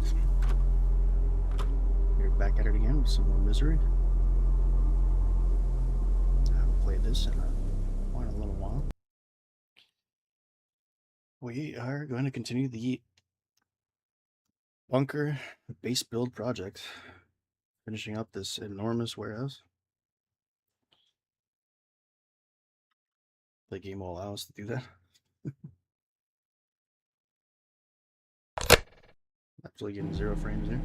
Alright. We're back at it again with some more Misery. I haven't played this in a little while. We are going to continue the bunker base build project, finishing up this enormous warehouse. The game will allow us to do that. Absolutely getting 0 frames here.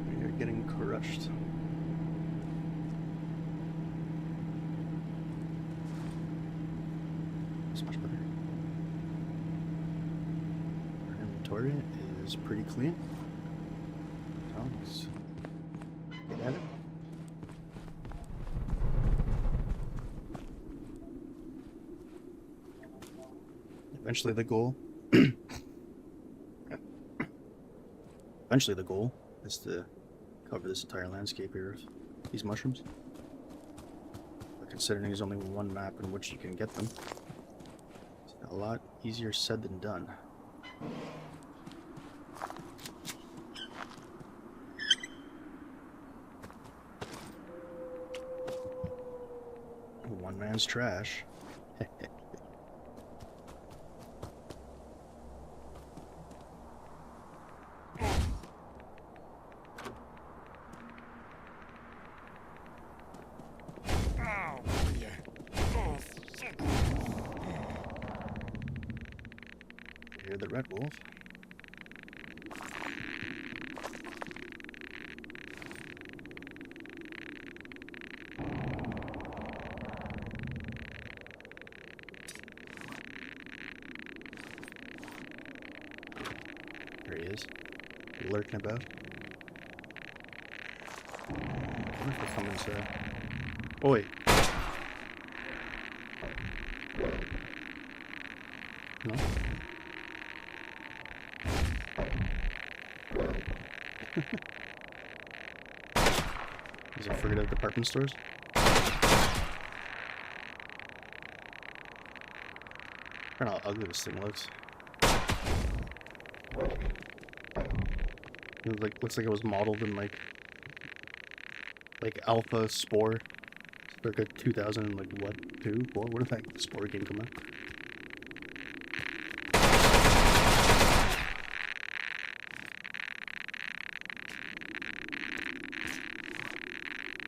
We are getting crushed. It's much better. Our inventory is pretty clean. So let's get at it. Eventually the goal is to cover this entire landscape here with these mushrooms. But considering there's only one map in which you can get them, it's a lot easier said than done. One man's trash. Hear the red wolf. There he is, lurking about. I wonder if they'll come inside. Oh wait. No? Is it forget of department stores? I don't know how ugly this thing looks. It looks like it was modeled in like Alpha Spore, circa 2000 and like what 2, 4? What if that Spore game come out?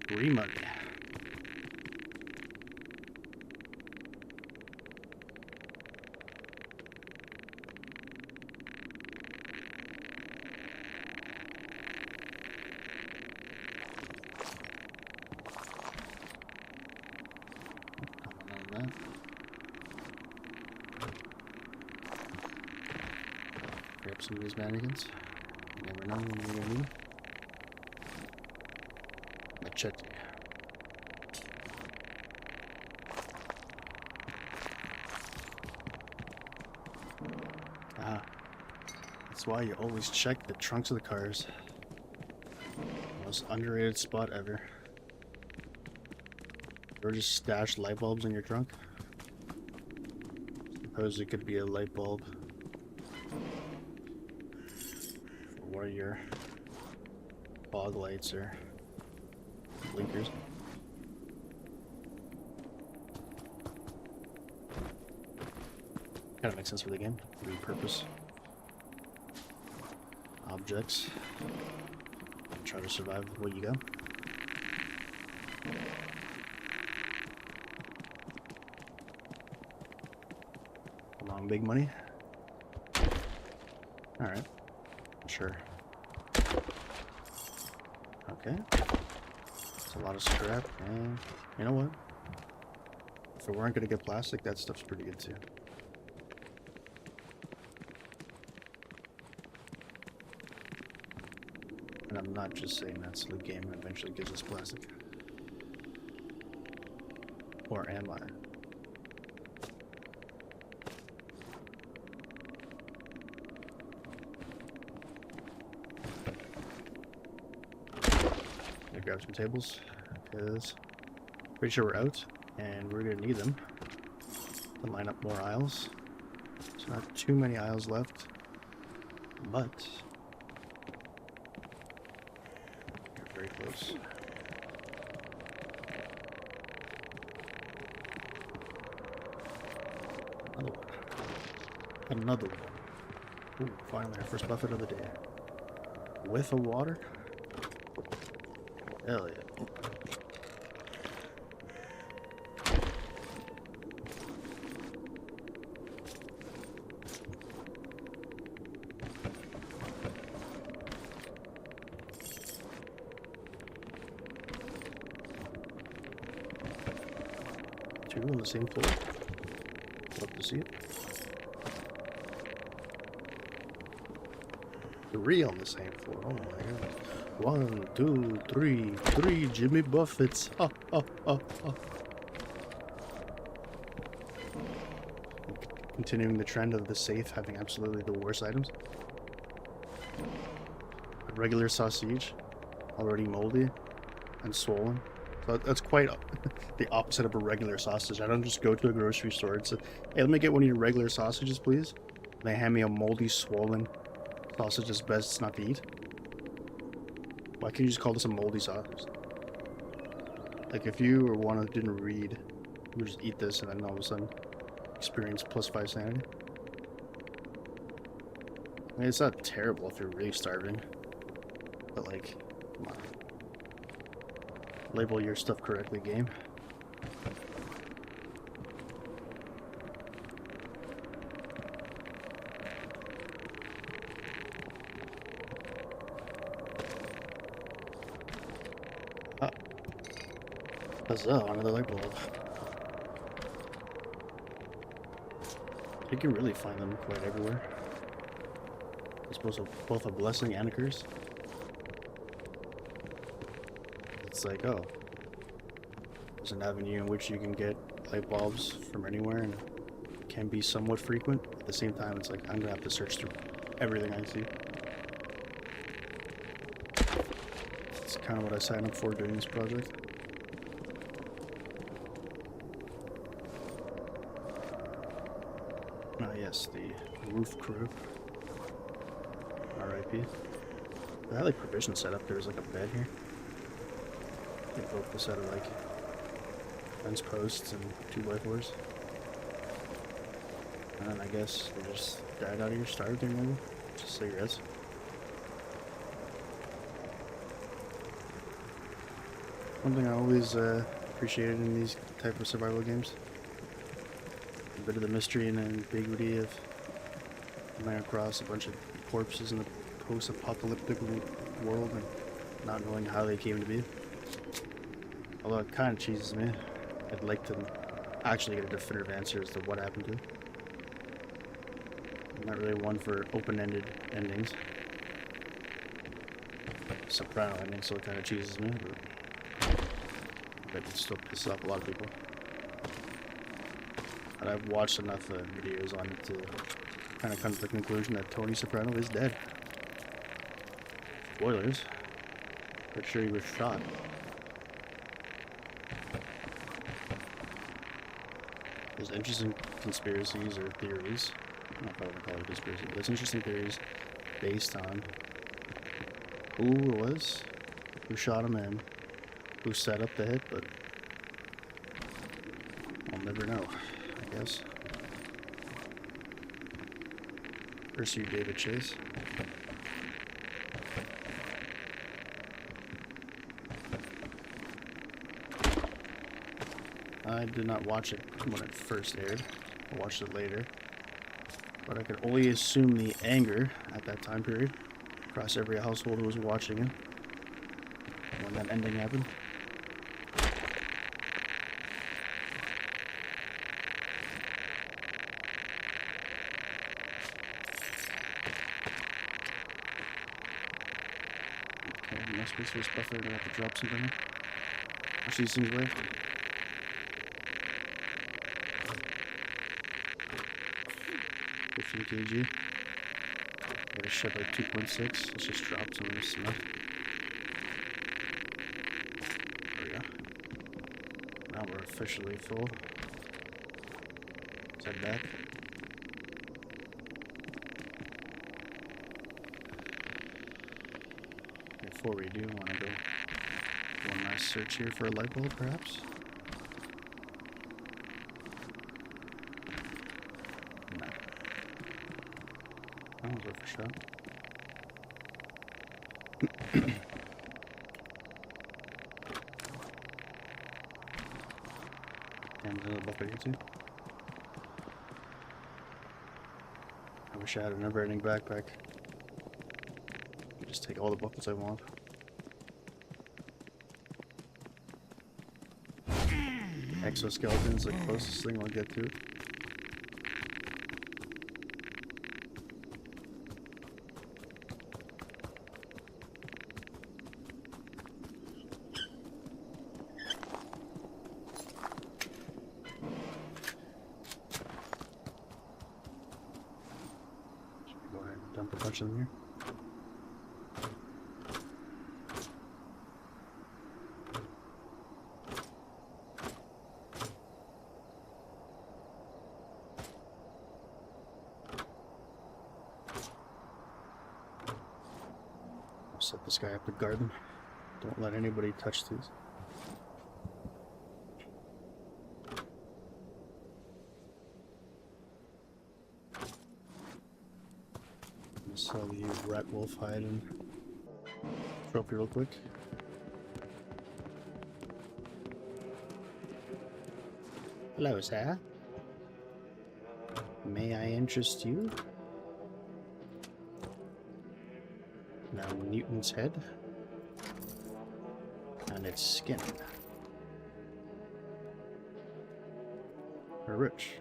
Free money. Grab some of these mannequins. You never know when you're gonna need. Machete. Ah, that's why you always check the trunks of the cars. Most underrated spot ever. Or just stash light bulbs in your trunk. Suppose it could be a light bulb for one of your fog lights or blinkers. Kind of makes sense for the game. Repurpose objects. Try to survive with what you got. Long big money. Alright. Sure. Okay. It's a lot of scrap, and you know what? If we weren't gonna get plastic, that stuff's pretty good too. And I'm not just saying that so the game eventually gives us plastic. Or am I? Gonna grab some tables, because pretty sure we're out, and we're gonna need them to line up more aisles. So not too many aisles left, but you're very close. Another one. Another one. Ooh, finally, our first buffet of the day. With a water? Hell yeah. Two on the same floor. Love to see it. Three on the same floor. Oh my god. 1, 2, 3. 3 Jimmy Buffetts. Ha ha ha ha. Continuing the trend of the safe having absolutely the worst items. A regular sausage, already moldy and swollen. So that's quite the opposite of a regular sausage. I don't just go to a grocery store and say, hey, let me get one of your regular sausages, please. They hand me a moldy, swollen sausage that's best not to eat. Why can't you just call this a moldy sausage? Like, if you or one that didn't read, you would just eat this and then all of a sudden experience +5 sanity. I mean, it's not terrible if you're really starving. But, like, come on. Label your stuff correctly, game. Ah. Huzzah, another light bulb. You can really find them quite everywhere. It's both a blessing and a curse. It's like, oh, there's an avenue in which you can get light bulbs from anywhere and it can be somewhat frequent. At the same time, it's like, I'm gonna have to search through everything I see. It's kind of what I signed up for doing this project. Ah, yes, the roof crew. R.I.P. I had like provision set up. There was like a bed here. They built this out of like fence posts and 2x4s. And then I guess they just died out of your starved there, maybe? Just cigarettes. One thing I always appreciated in these type of survival games. A bit of the mystery and ambiguity of coming across a bunch of corpses in the post-apocalyptic world and not knowing how they came to be. Although it kind of cheeses me. I'd like to actually get a definitive answer as to what happened to it. I'm not really one for open-ended endings. Soprano ending still kind of cheeses me, but I bet it still pisses off a lot of people. But I've watched enough videos on it to kind of come to the conclusion that Tony Soprano is dead. Spoilers. But sure he was shot. There's interesting conspiracies or theories. I don't know if I want to call it a conspiracy, but there's interesting theories based on who it was, who shot him and who set up the hit, but I'll never know, I guess. Pursue David Chase. I did not watch it when it first aired. I watched it later. But I could only assume the anger at that time period across every household who was watching it when that ending happened. Okay, no space for this buffer. I'm gonna have to drop something. Watch these things away. 15 kg. Got a ship like 2.6. Let's just drop some of this stuff. There we go. Now we're officially full. Let's head back. before we do, I want to go one last search here for a light bulb, perhaps? No. That one's worth a shot. And another bucket here too. I wish I had a never-ending backpack. Just take all the buckets I want. Exoskeleton's the closest thing I'll get to it. Go ahead and dump a bunch of them here. Set this guy up to guard them. Don't let anybody touch these. I'm gonna sell the rat wolf hide and trophy real quick. Hello, sir. May I interest you? Now Newton's head and its skin. We're rich.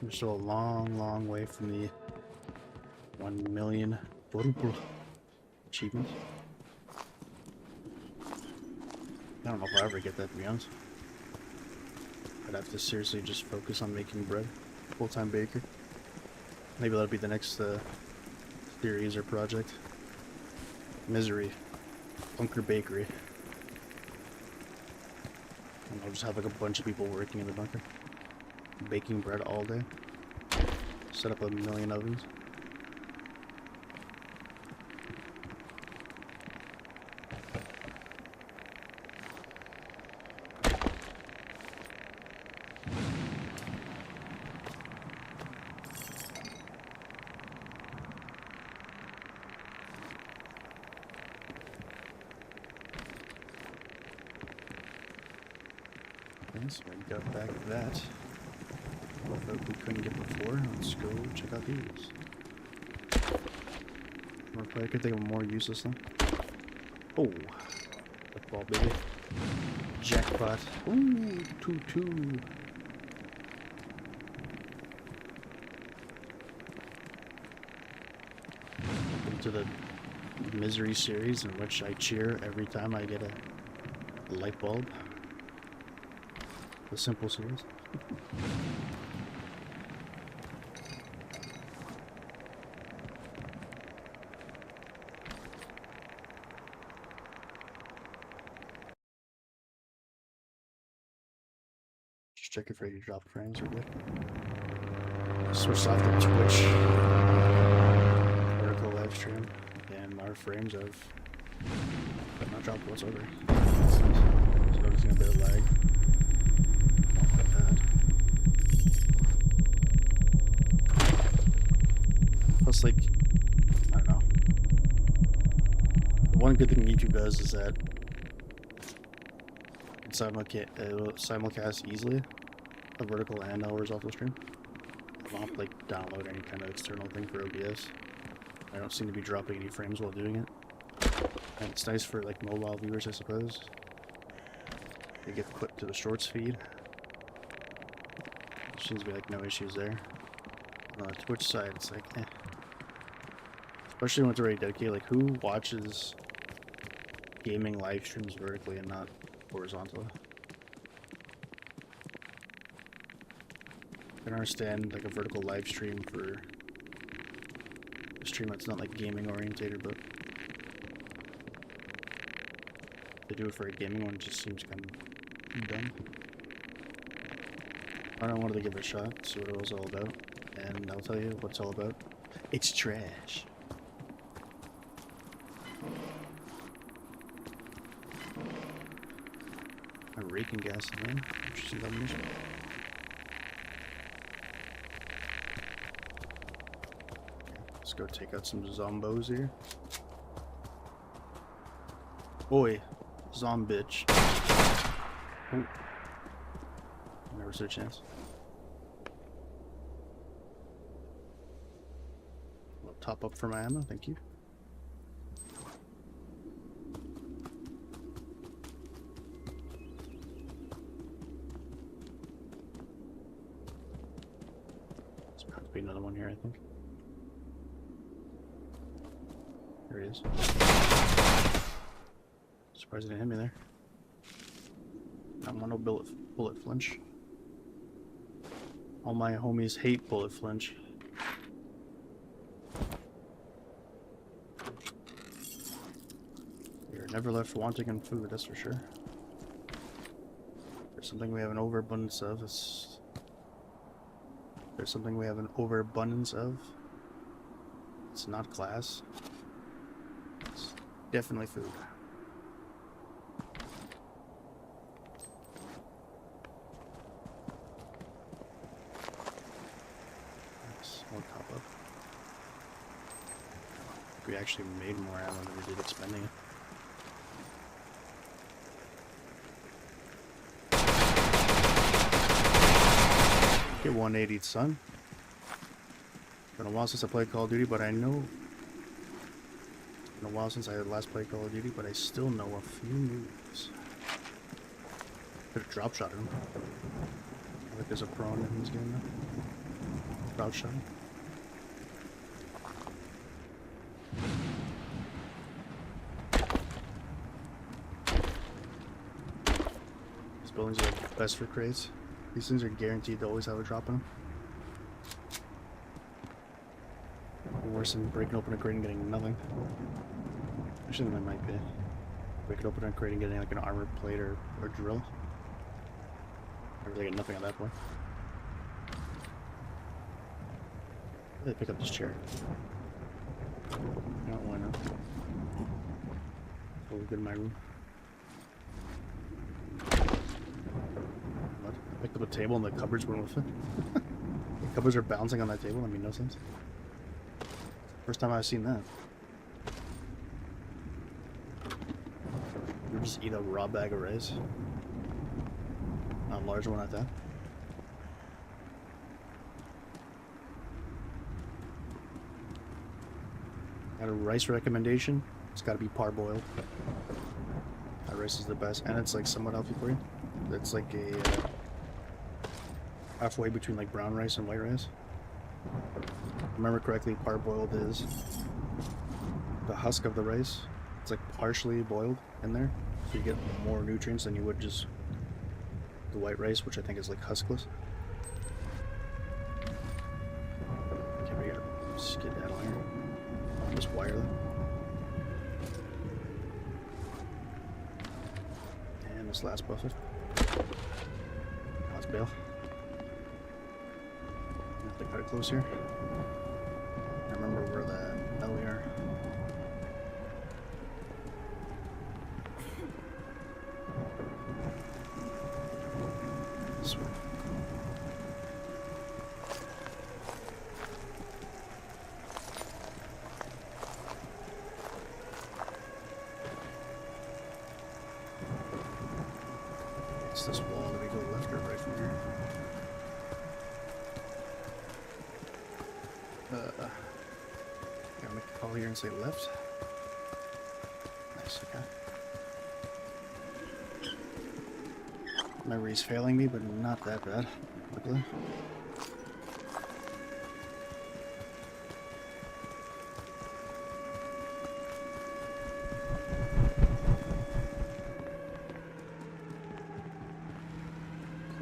We're still a long, long way from the 1 million achievement. I don't know if I'll ever get that, to be honest. I'd have to seriously just focus on making bread. Full-time baker. Maybe that'll be the next series or project. Misery. Bunker Bakery. And I'll just have like a bunch of people working in the bunker. Baking bread all day. Set up 1 million ovens. Okay, so I got back that. What we couldn't get before. Let's go check out these. I could think of a more useless thing. Oh, football baby. Jackpot. Ooh, 2-2. Welcome to the Misery series, in which I cheer every time I get a light bulb. The simple series. Just check if you drop frames, we're good. Switched off the Twitch vertical live stream, and our frames have not dropped whatsoever. Just noticing a bit of lag. Plus, like, I don't know. The one good thing YouTube does is that it simulcast easily a vertical and a horizontal stream. I don't have to like download any kind of external thing for OBS. I don't seem to be dropping any frames while doing it. And it's nice for like mobile viewers, I suppose. They get clipped to the shorts feed. Seems to be like no issues there. On the Twitch side, it's like, eh. Especially when it's already dedicated. Like, who watches gaming live streams vertically and not horizontally? I can understand like a vertical live stream for a stream that's not like gaming orientated, but to do it for a gaming one just seems kind of dumb. I wanted to give it a shot, see what it was all about, and I'll tell you what it's all about. It's trash. I'm raking gas in there. Interesting combination. Let's go take out some zombos here. Boy, zombitch. Oh. Never stood a chance. I'll top up for my ammo, thank you. There's about to be another one here, I think. There it is. Surprised it didn't hit me there. I don't want no bullet flinch. All my homies hate bullet flinch. You're never left wanting in food, that's for sure. There's something we have an overabundance of. There's something we have an overabundance of. It's not class. It's definitely food. More top up. We actually made more ammo than we did expending it. Get 180'd, son. Been a while since I played Call of Duty, but I know. Been a while since I last played Call of Duty, but I still know a few moves. Could have drop shot him. I think there's a prawn in this game now. Drop shot him. Buildings are best for crates. These things are guaranteed to always have a drop in them. Worse than breaking open a crate and getting nothing. Actually, that might be. Breaking open a crate and getting like an armor plate or drill. I really get nothing at that point. Really pick up this chair. No, why not? Totally good in my room. I picked up a table and the cupboards went with it. The cupboards are bouncing on that table, that made no sense. First time I've seen that. You just eat a raw bag of rice. Not a large one at that. Got a rice recommendation. It's gotta be parboiled. That rice is the best, and it's like somewhat healthy for you. It's like a halfway between like brown rice and white rice. If I remember correctly, parboiled is the husk of the rice. It's like partially boiled in there, so you get more nutrients than you would just the white rice, which I think is like huskless. Okay, we gotta skedaddle here. Just wire them. And this last buffet. Let's bail. I have to cut it close here. I remember where the hell we are. This way. It's this wall. Do we go left or right from here? Gotta make a call here and say left. Nice, okay. Memory's failing me, but not that bad, luckily.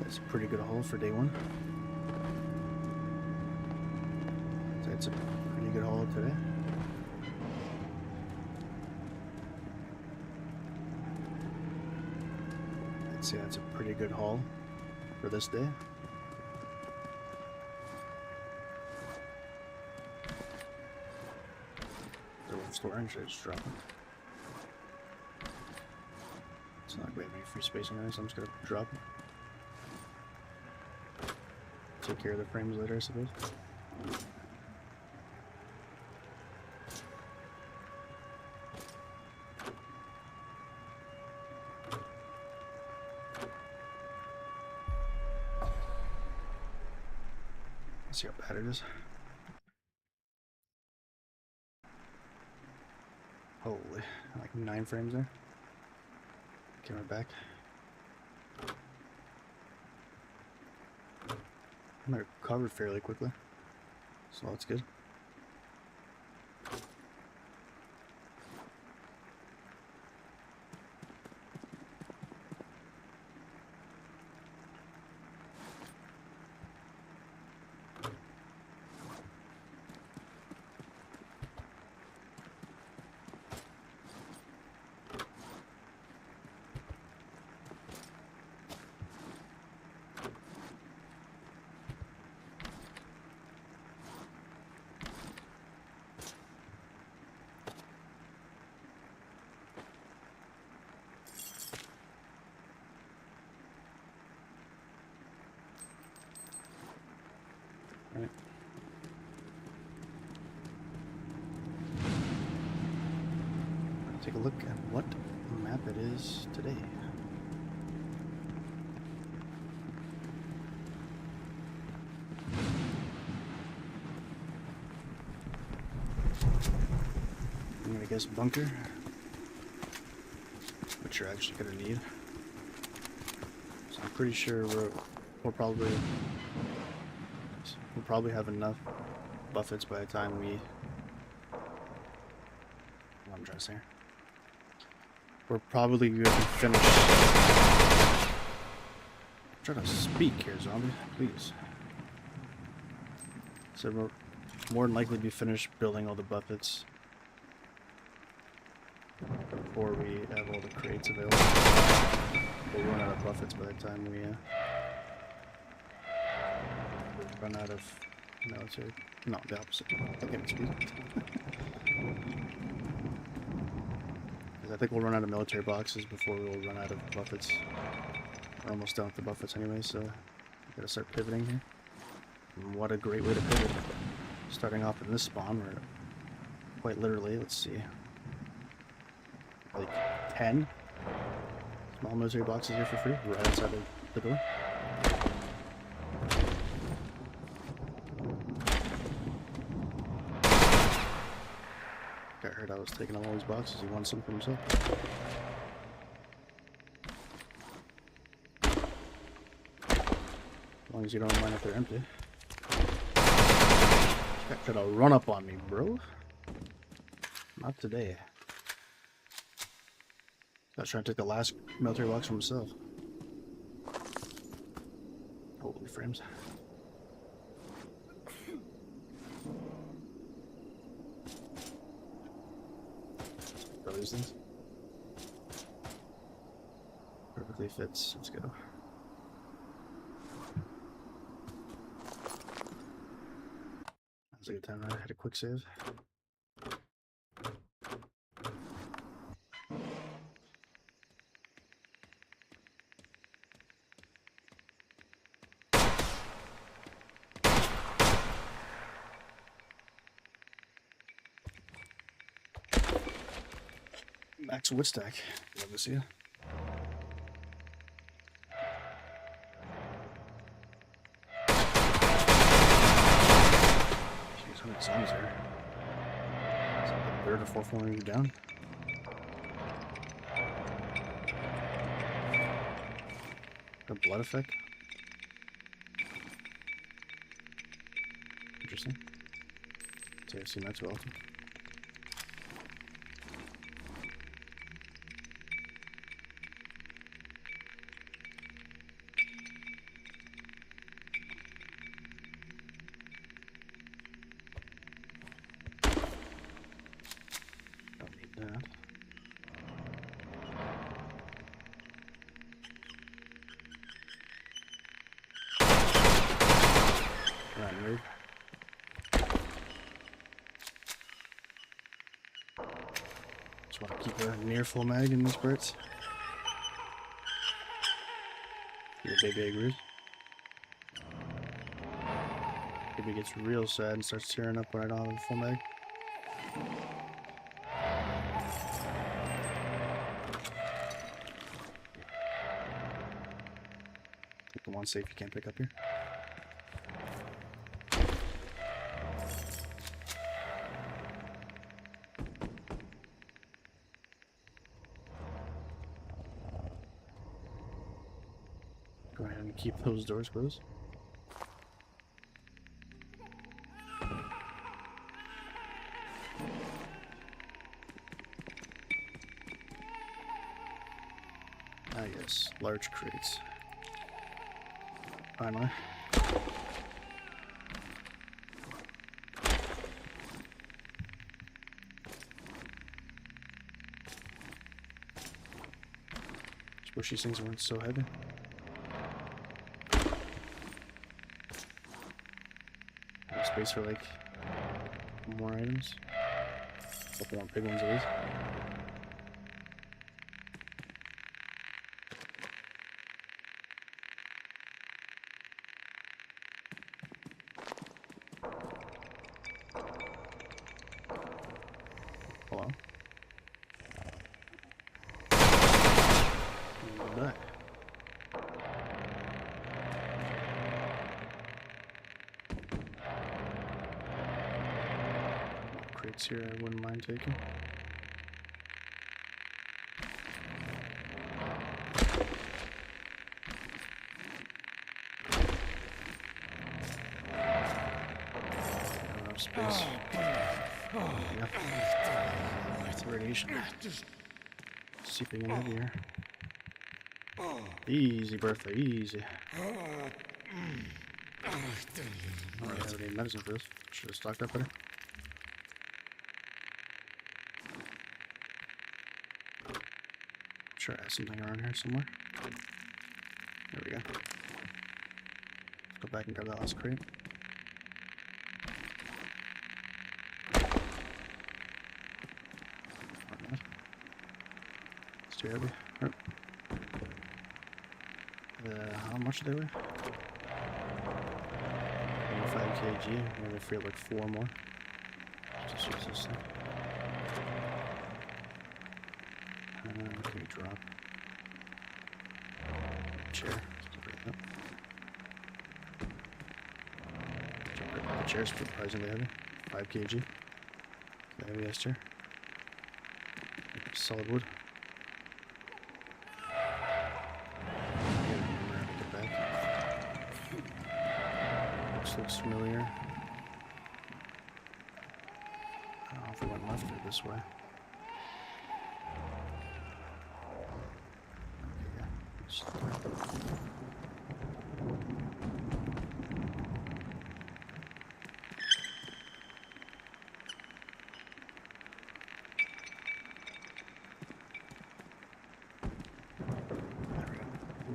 That's a pretty good haul for day one. So it's a pretty good haul today. I'd say that's a pretty good haul for this day. storing, should I just drop it? It's not like we have any free space anyway, so I'm just gonna drop it. Take care of the frames later, I suppose. Let's see how bad it is. Holy, like 9 frames there. Camera back. I'm recovered fairly quickly, so that's good. Right. Take a look at what map it is today. I'm gonna guess bunker, which you're actually gonna need. So I'm pretty sure we'll probably have enough buffets by the time we. What I'm trying to say. We're probably going to finish. I'm trying to speak here, zombie. Please. So we're more than likely be finished building all the buffets before we have all the crates available. We'll run out of buffets by the time we run out of military. No, the opposite. I can't speak. I think we'll run out of military boxes before we'll run out of buffets. We're almost done with the buffets anyway, so we gotta start pivoting here. And what a great way to pivot. Starting off in this spawn, we're quite literally, let's see, like 10 small military boxes here for free, right outside of the door. I heard I was taking all these boxes. He wants some for himself. As long as you don't mind if they're empty. Guy tried to run up on me, bro. Not today. I was trying to take the last military box for himself. Holy frames. These things perfectly fits. Let's go. That's a good time. I had a quick save. Max Woodstack. Love to see you. Jeez, how many zombies are there? Is that the third or fourth one you're down? The blood effect? Interesting. So I've seen that too often. That. Right, move. Jeez, Keep a near full mag in these Brits. Your baby agrees. Baby gets real sad and starts tearing up when I don't have a full mag. Take the one safe you can't pick up here. Go ahead and keep those doors closed. Ah yes, large crates. Finally. Just wish these things weren't so heavy. Have space for like more items. A couple more big ones at least. Hello? Go back. Crates here I wouldn't mind taking. Not enough space. Yeah. It's radiation. Seeping in heavier. Easy, Bertha, easy. I don't have any medicine for this. Should have stocked up better. Sure, I have something around here somewhere. There we go. Let's go back and grab that last crate. It's too heavy. Right. How much do they weigh? 5 kg. Maybe if we have like 4 more. Just use this thing. What can we drop? Chair. The chair's surprisingly heavy. 5 kg. The heaviest chair. Solid wood. Looks familiar. I don't know if we went left or this way.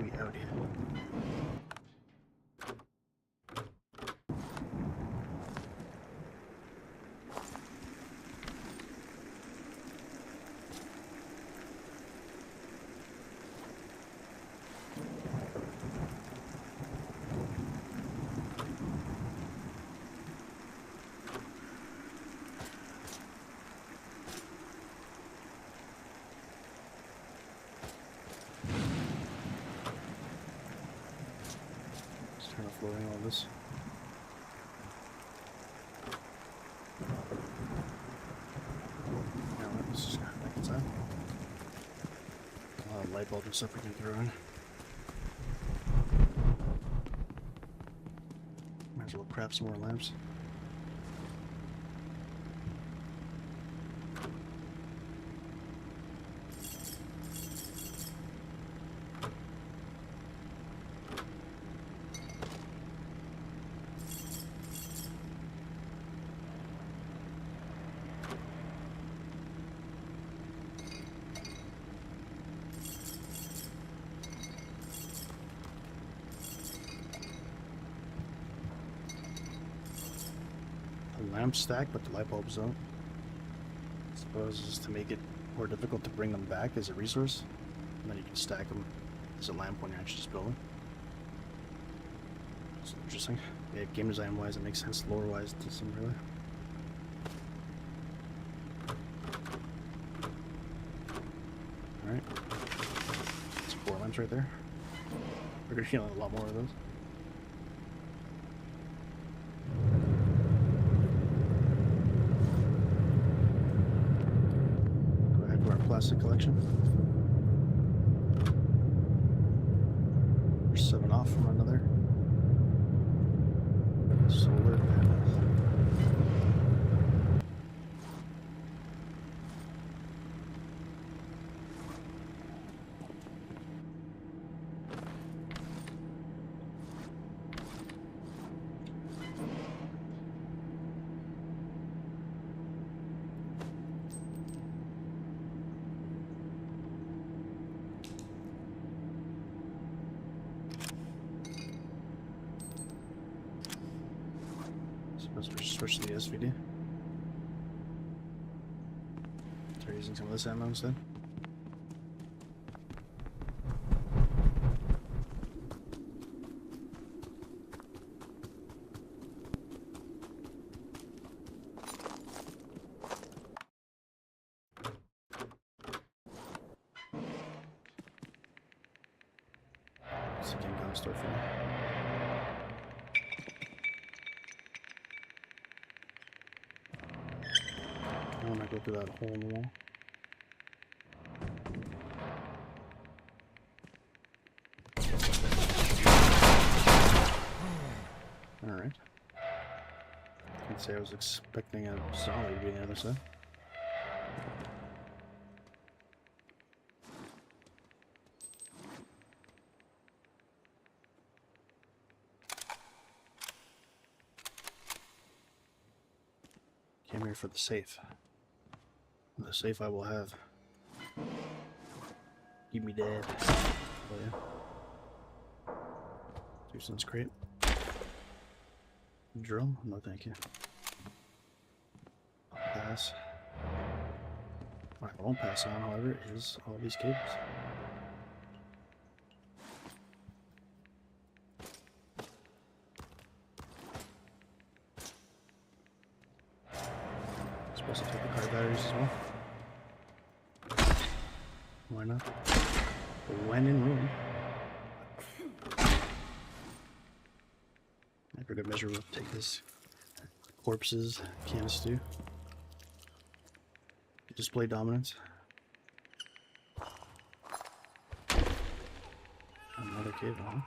We out here. Just kind of floating all this. Now let's just go back inside. Light bulb and stuff we can throw in. Might as well craft some more lamps. Lamp stack, but the light bulbs don't. I suppose is to make it more difficult to bring them back as a resource, and then you can stack them as a lamp when you're actually just building. It's interesting. Yeah, game design wise, it makes sense. Lore wise, it doesn't really. Alright. That's 4 lamps right there. We're gonna feel a lot more of those. Go ahead to our plastic collection. We're 7 off from another solar panel. Let's switch to the SVD. Start using some of this ammo instead. It's a game gun store for me. I want to go through that hole in the wall. Alright. Can't say I was expecting a zombie to be on the other side. Came here for the safe. The safe I will have. Keep me dead. Oh yeah. 2 cents crate. Drill? No thank you. I'll pass. What I won't pass on, however, is all these cables. Supposed to take the car batteries as well. Why not? When in room. For good measure, we'll take this corpses can of stew. Display dominance. Another cable, huh?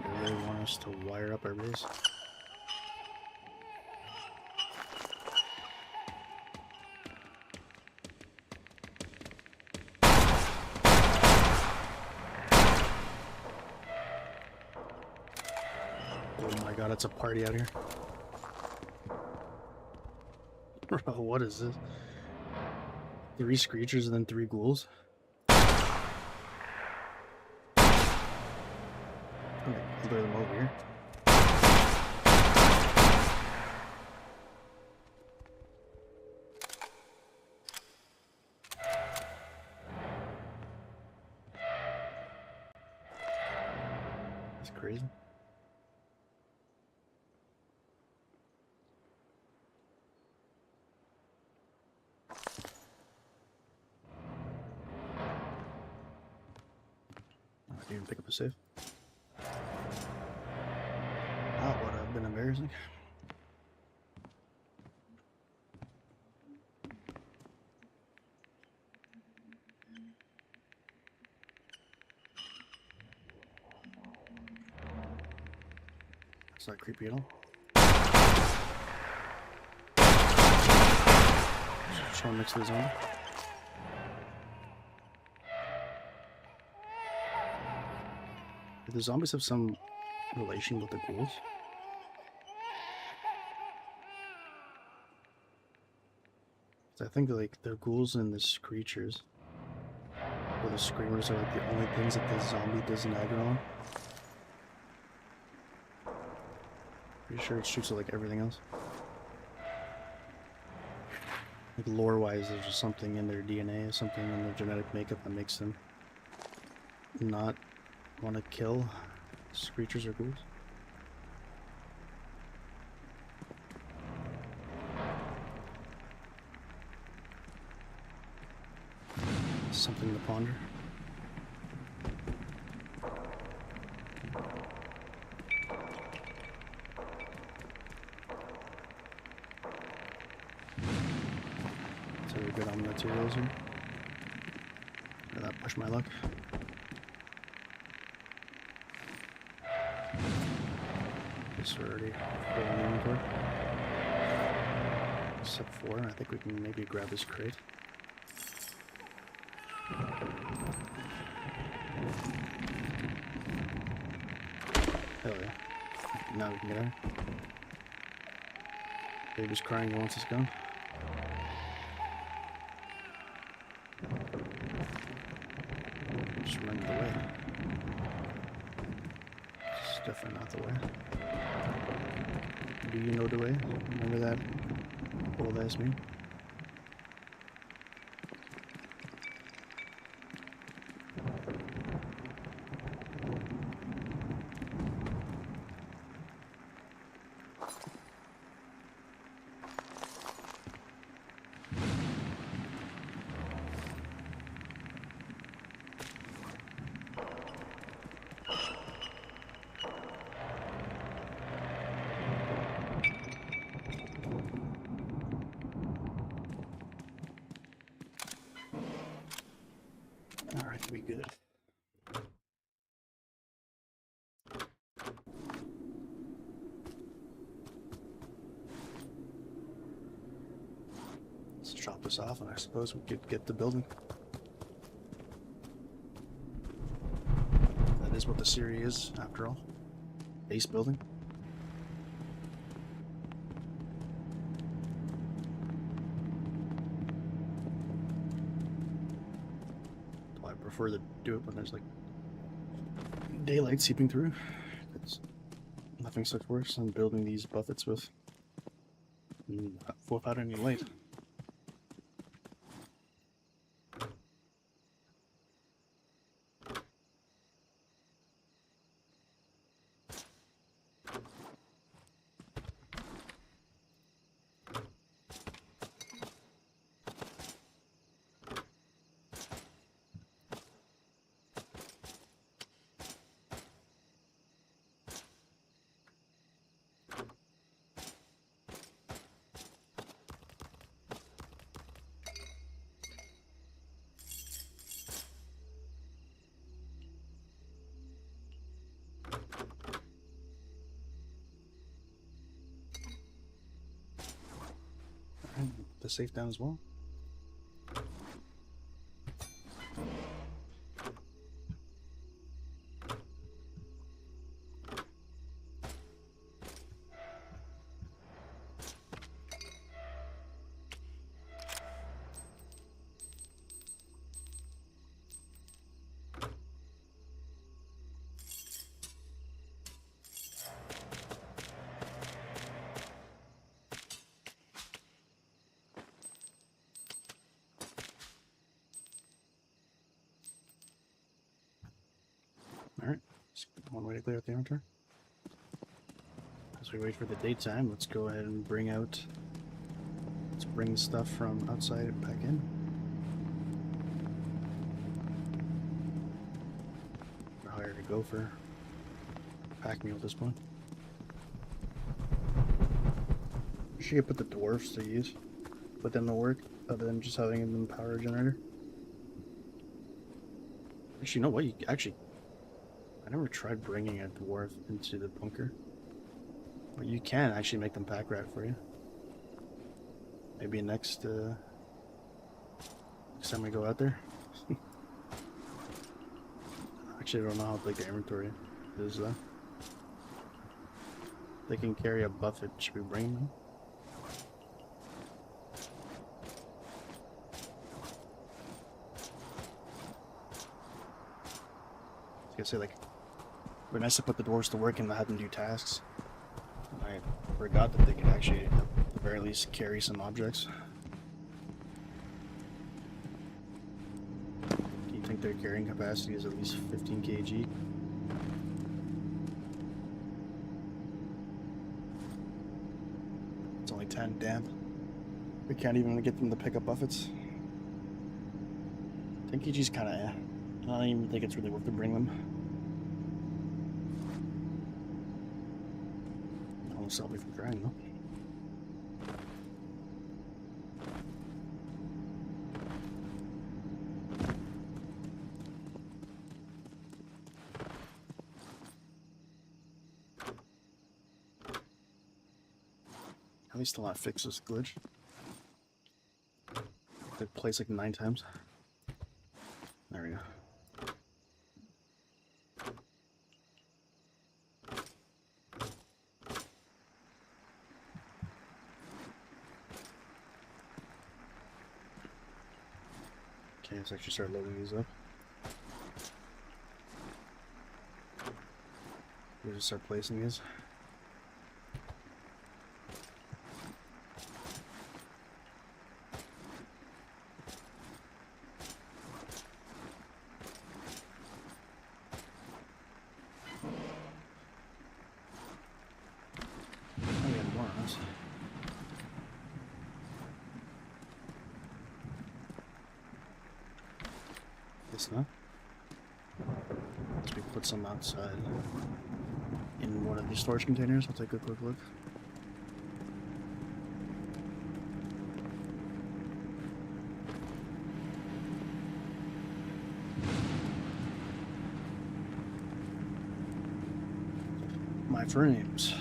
They really want us to wire up our base. Oh my god, it's a party out here. Bro, what is this? 3 screechers and then 3 ghouls? Okay, I'll throw them over here. That's crazy. I didn't even pick up a safe. That would have been embarrassing. It's not creepy at all. Just trying to mix these on. Do the zombies have some relation with the ghouls? I think like the ghouls and the screechers, or the screamers, are like the only things that the zombie doesn't aggro on. Pretty sure it shoots at like everything else. Like lore-wise, there's just something in their DNA, something in their genetic makeup that makes them not want to kill creatures or ghouls. Something to ponder. So we're good on materials here. Did that push my luck? Guess we're already full on inventory. Except for, I think we can maybe grab this crate. Hell yeah. Now we can get out. Baby's crying and wants us gone. Just running the way. It's definitely not the way. Do you know the way? Remember that old ass me? Alright, we good. Let's chop this off and I suppose we could get the building. That is what the Siri is, after all. Base building. I prefer to do it when there's like daylight seeping through. It's nothing such worse than building these buffets without any light. The safe down as well. Alright, one way to clear out the inventory. As we wait for the daytime, let's go ahead and bring the stuff from outside back in. Or higher to go for pack mule at this point. She could put the dwarfs to use, put them to work, other than just having them power a generator. Actually, no, what? I never tried bringing a dwarf into the bunker. But you can actually make them pack rat for you. Maybe next time we go out there. Actually, I don't know how big the inventory is though. They can carry a buffet. Should we bring them? I was gonna say, like, it'd be nice to put the dwarves to work and have them do tasks. I forgot that they could actually, at the very least, carry some objects. think their carrying capacity is at least 15 kg. It's only 10, damn. We can't even get them to pick up buffets. 10 kg's kind of I don't even think it's really worth to bring them. Almost stop me from trying though. At least still not fix this glitch. They place like 9 times. There we go. Okay, let's actually start loading these up. We'll just start placing these. Huh? Let's put some outside in one of these storage containers. I'll take a quick look. My frames.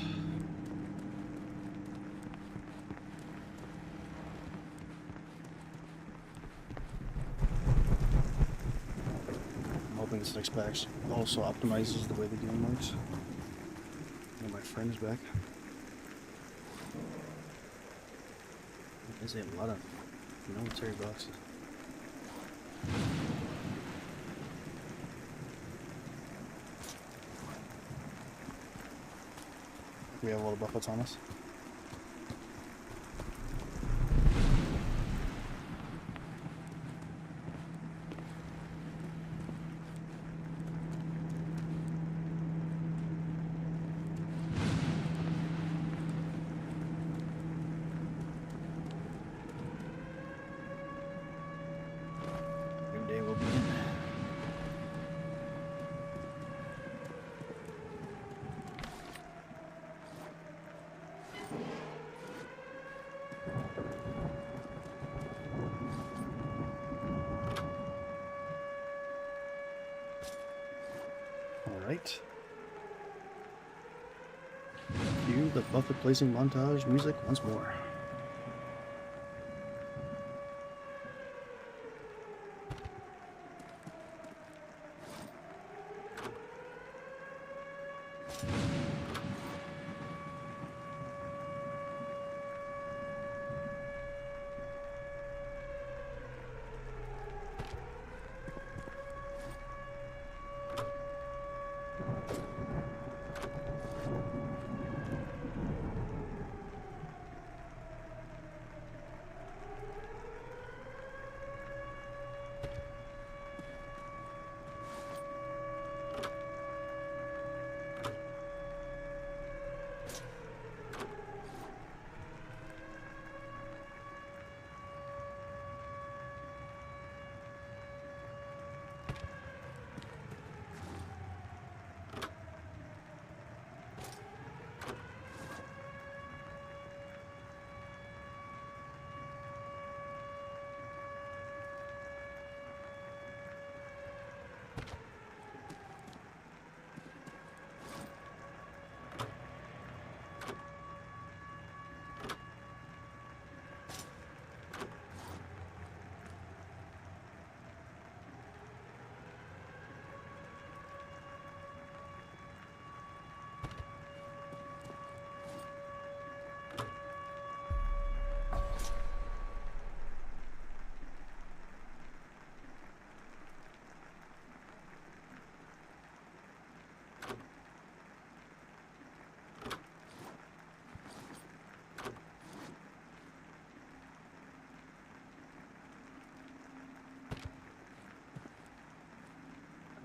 This next patch also optimizes the way the game works. Get my friends back. There's a lot of military boxes. We have all the buffets on us. Alright. Cue the buffet placing montage music once more.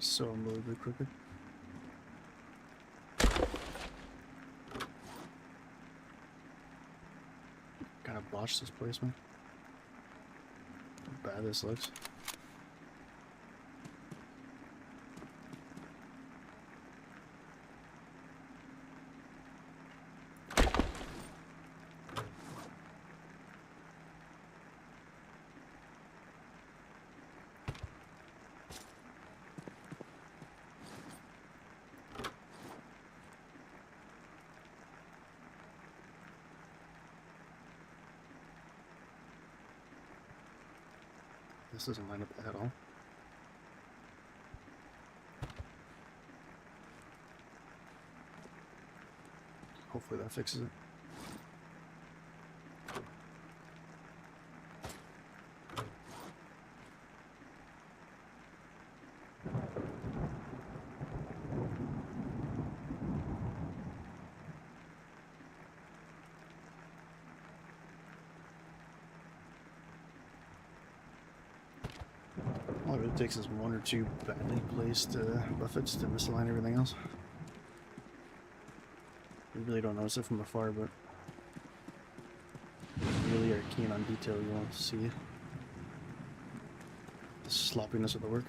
So unbelievably crooked. Kind of botched this placement. How bad this looks. This doesn't line up at all. Hopefully that fixes it. All it really takes is one or two badly placed buffets to misalign everything else. You really don't notice it from afar, but if you really are keen on detail, you want to see the sloppiness of the work.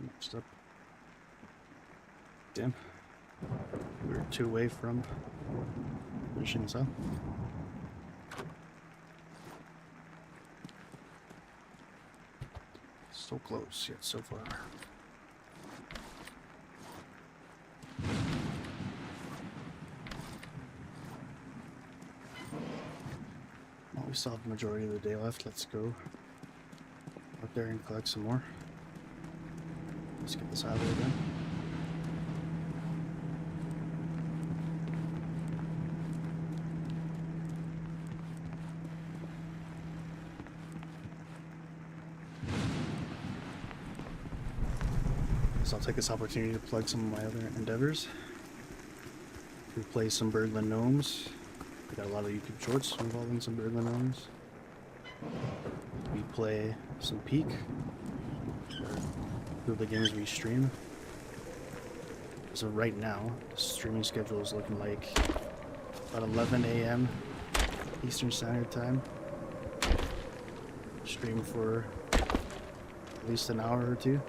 Next up. Damn. We're 2 away from finishing this up. So close, yet so far. Well, we still have the majority of the day left. Let's go out there and collect some more. Let's get this out of there then. So I'll take this opportunity to plug some of my other endeavors. We play some Birdland Gnomes. We got a lot of YouTube shorts involving some Birdland Gnomes. We play some Peak. Two of the games we stream. So right now, the streaming schedule is looking like about 11 a.m. Eastern Standard Time. Stream for at least an hour or two,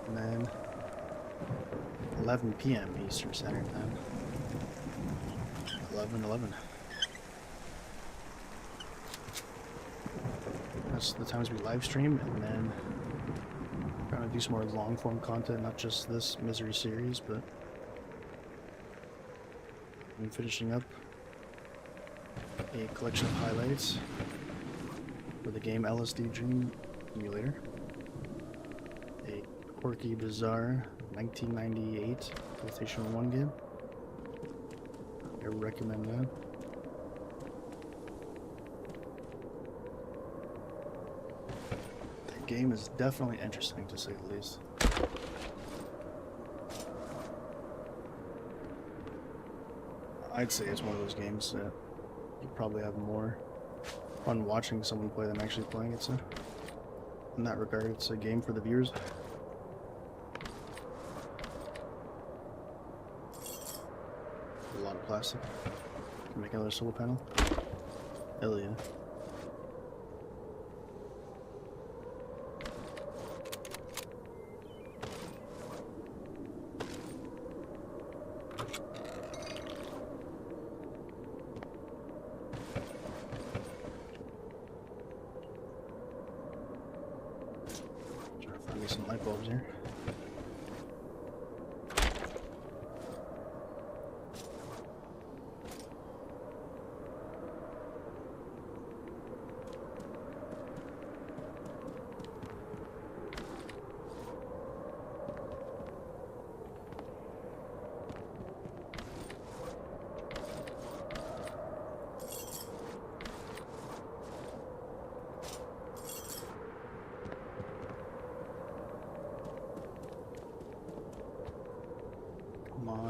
and then 11 p.m. Eastern Standard Time. 11. That's the times we live stream, and then trying to do some more long form content, not just this Misery series, but I'm finishing up a collection of highlights for the game LSD Dream Emulator. A quirky, bizarre 1998 PlayStation 1 game. I recommend that. The game is definitely interesting, to say the least. I'd say it's one of those games that you probably have more fun watching someone play than actually playing it, so in that regard, it's a game for the viewers. A lot of plastic. Can make another solar panel. Hell yeah. Trying to find me some light bulbs here.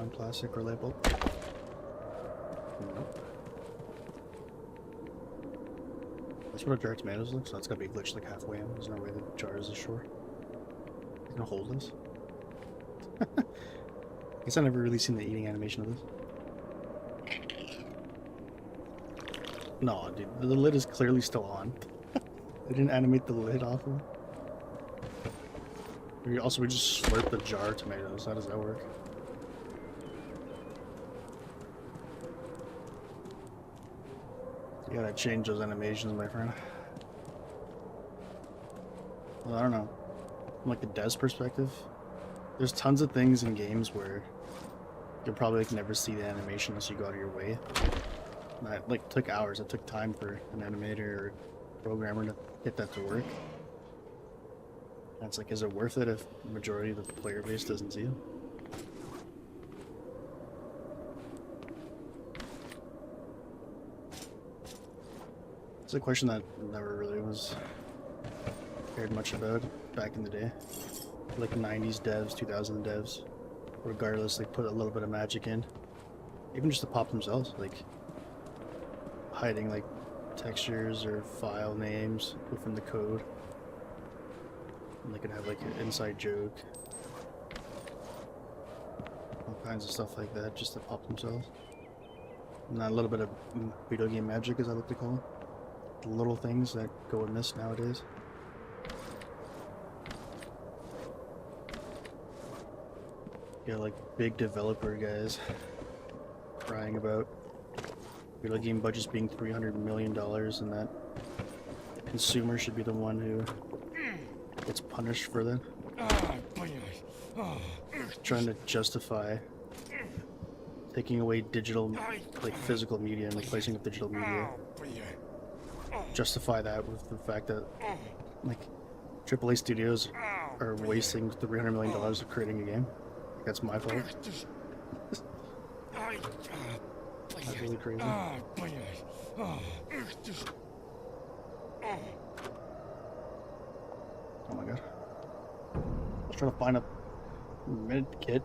on plastic or label. Nope. That's what a jar of tomatoes looks, so it's gotta be glitched like halfway in. There's no way the jar is ashore. It's gonna hold this. I guess I've never really seen the eating animation of this. No, dude, the lid is clearly still on. They didn't animate the lid off of it. Also, we just slurp the jar of tomatoes. How does that work? You gotta change those animations, my friend. Well, I don't know. From like the dev's perspective, there's tons of things in games where you'll probably like never see the animation unless you go out of your way. And that like took hours. It took time for an animator or programmer to get that to work. And it's like, is it worth it if the majority of the player base doesn't see it? It's a question that never really was cared much about back in the day. Like 90s devs, 2000 devs, regardless, they put a little bit of magic in. Even just to pop themselves, like hiding like textures or file names within the code. And they could have like an inside joke. All kinds of stuff like that just to pop themselves. And a little bit of video game magic, as I like to call it. The little things that go amiss nowadays. Yeah, like big developer guys crying about video game budgets being $300 million and that consumer should be the one who gets punished for that. Trying to justify taking away digital, like physical media and replacing with digital media. Justify that with the fact that like AAA studios are wasting $300 million of creating a game. That's my fault. That's really crazy. Oh my god. I was trying to find a med kit.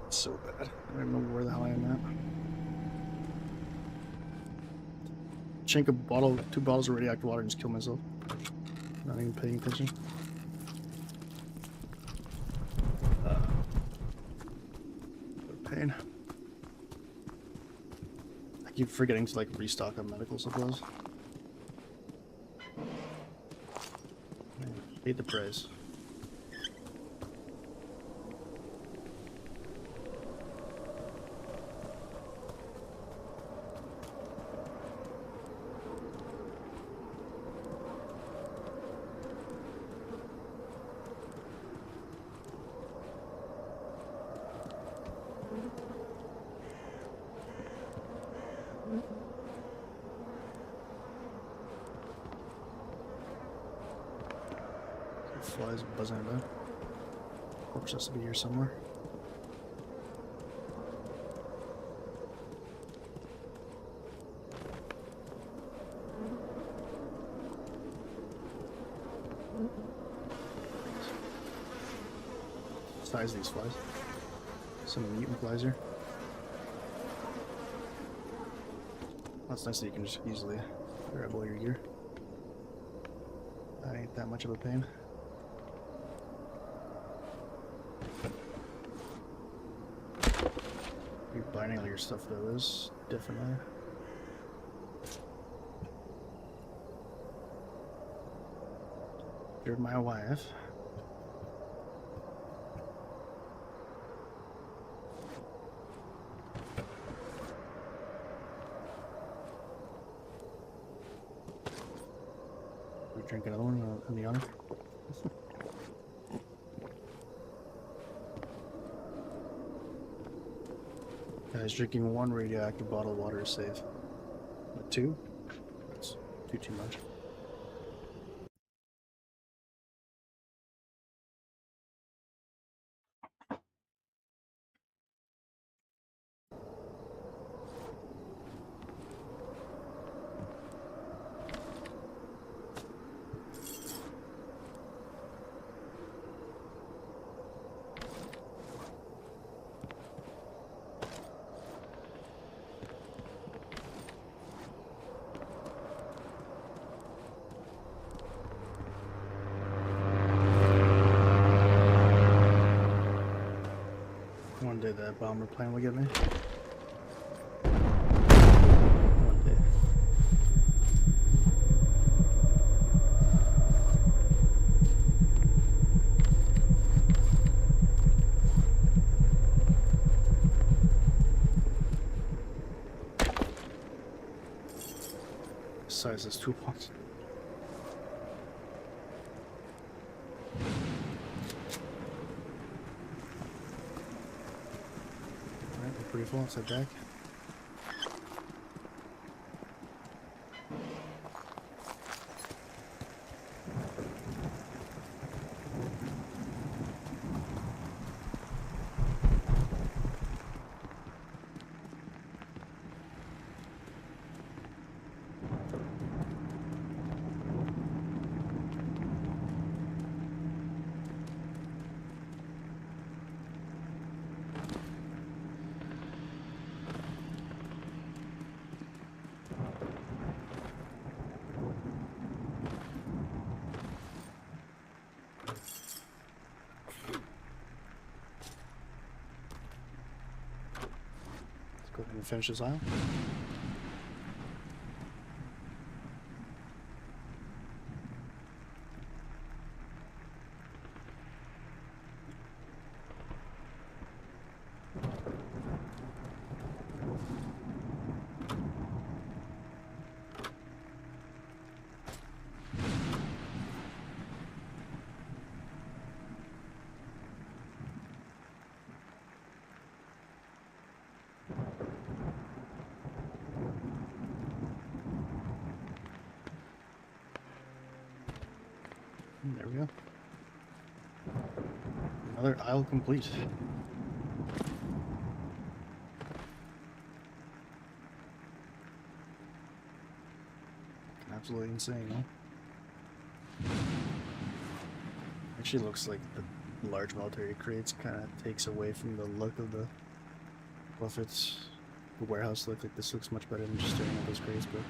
It's so bad. I don't know where the hell I am at. Chink a bottle, 2 bottles of radioactive water and just kill myself. Not even paying attention. Pain. I keep forgetting to like restock on medical supplies. I hate the price. Flies buzzing about. Corpse has to be here somewhere. Size these flies. Some mutant flies here. That's nice that you can just easily grab all your gear. That ain't that much of a pain. You're binding all your stuff though is differently. You're my wife. We drink another one in the honor. Guys, drinking 1 radioactive bottle of water is safe. But 2? That's too much. One day that bomber plane will get me. One day. Size is 2 points. Alright, we're pretty full outside back. Go ahead and finish this aisle. There we go. Another aisle complete. Absolutely insane, huh? Actually looks like the large military crates kind of takes away from the look of the Buffett's warehouse look. Like this looks much better than just staring at those crates, but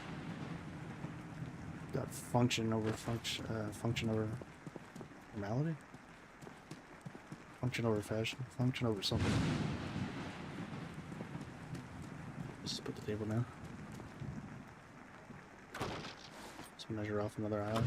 got function over formality? Function over fashion? Function over something. Just put the table down. Let's measure off another aisle.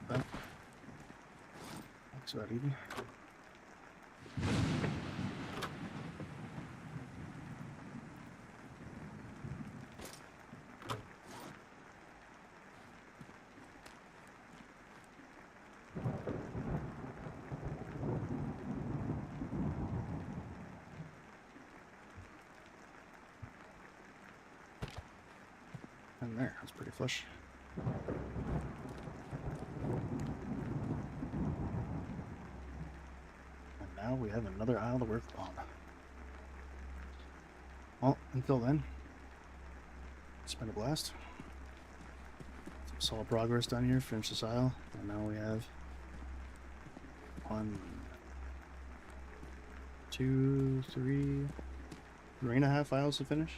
That. Looks about even. And there, that's pretty flush. Now we have another aisle to work on. Well, until then, it's been a blast. Some solid progress down here, finish this aisle, and now we have 1, 2, 3, 3.5 aisles to finish.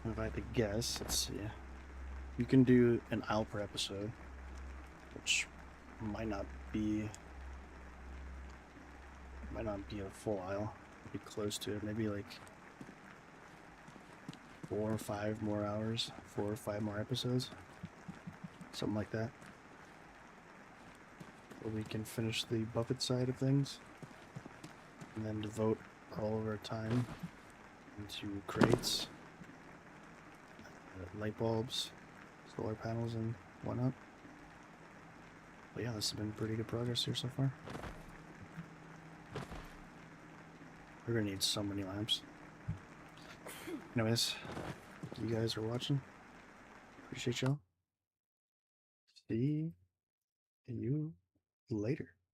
If I had to guess, let's see. You can do an aisle per episode, which might not be a full aisle. Be close to it. Maybe like 4 or 5 more hours, 4 or 5 more episodes, something like that. Where we can finish the Buffett side of things, and then devote all of our time into crates, light bulbs, solar panels, and whatnot. But yeah, this has been pretty good progress here so far. We're gonna need so many lamps. Anyways, you guys are watching. Appreciate y'all. See you later.